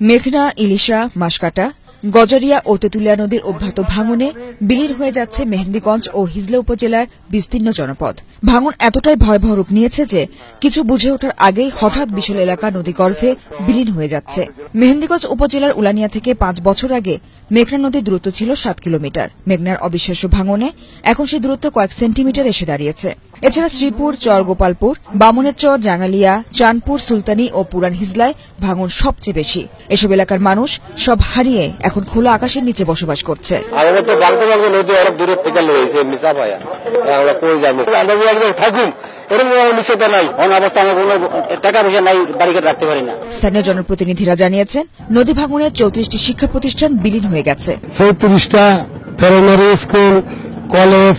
মেঘনা, ইলিশা, মাসকাটা, গজারিয়া ও তেতুলিয়া নদীর অব্যাহত ভাঙনে বিলীন হয়ে যাচ্ছে মেহেন্দিগঞ্জ ও হিজলা উপজেলার বিস্তীর্ণ জনপদ। ভাঙন এতটাই ভয়াবহ রূপ নিয়েছে যে কিছু বুঝে ওঠার আগেই হঠাৎ বিশাল এলাকা নদীগর্ভে বিলীন হয়ে যাচ্ছে। মেহেন্দিগঞ্জ উপজেলার উলানিয়া থেকে ৫ বছর আগে মেঘনা নদীর দূরত্ব ছিল ৭ কিলোমিটার। মেঘনার অবিশ্বাস্য ভাঙনে এখন সেই দূরত্ব কয়েক সেন্টিমিটার এসে দাঁড়িয়েছে। এছাড়া শ্রীপুর, চর গোপালপুর, বামুনের চর, জাঙ্গালিয়া, চাঁদপুর, সুলতানি ও পুরান হিজলায় ভাঙন সবচেয়ে বেশি। এসব এলাকার মানুষ সব হারিয়ে এখন খোলা আকাশের নিচে বসবাস করছে। স্থানীয় জনপ্রতিনিধিরা জানিয়েছেন, নদী ভাঙনে ৩৪টি শিক্ষা প্রতিষ্ঠান বিলীন হয়ে গেছে। ৩৪টা প্রাইমারি স্কুল, কলেজ,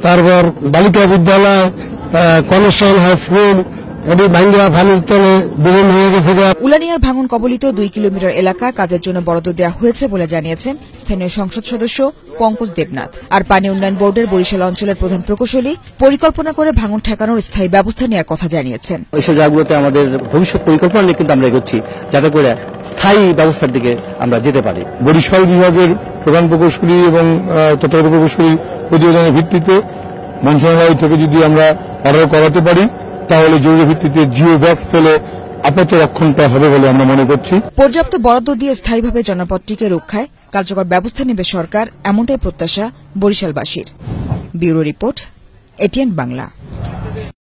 তারপর বালিকা বিদ্যালয়, কলেজ, হাই স্কুল উলানিয়ার ভাঙন কবলিত ২ কিলোমিটার এলাকা কাজের জন্য বরাদ্দ দেওয়া হয়েছে বলে জানিয়েছেন স্থানীয় সংসদ সদস্য পঙ্কজ দেবনাথ। আর পানি উন্নয়ন বোর্ডের বরিশাল অঞ্চলের প্রধান প্রকৌশলী পরিকল্পনা করে ভাঙন ঠেকানোর স্থায়ী ব্যবস্থা নেওয়ার কথা জানিয়েছেন। এইসব জায়গাগুলোতে আমাদের ভবিষ্যৎ পরিকল্পনা নিয়ে কিন্তু আমরা এগোচ্ছি, যাতে করে স্থায়ী ব্যবস্থার দিকে আমরা যেতে পারি। বরিশাল বিভাগের প্রধান প্রকৌশলী এবং তত্ত্বাবধায়ক প্রকৌশলী প্রতিবেদনের ভিত্তিতে মন্ত্রণালয় থেকে যদি আমরা অর্ডার করাতে পারি, তাহলে জরুরি ভিত্তিতে জিও ব্যাগ ফেলে আপাতত রক্ষণটা হবে বলে আমরা মনে করছি। পর্যাপ্ত বরাদ্দ দিয়ে স্থায়ীভাবে জনপদটিকে রক্ষায় কার্যকর ব্যবস্থা নেবে সরকার, এমনটাই প্রত্যাশা বরিশালবাসীর। Bureau report, ATN Bangla.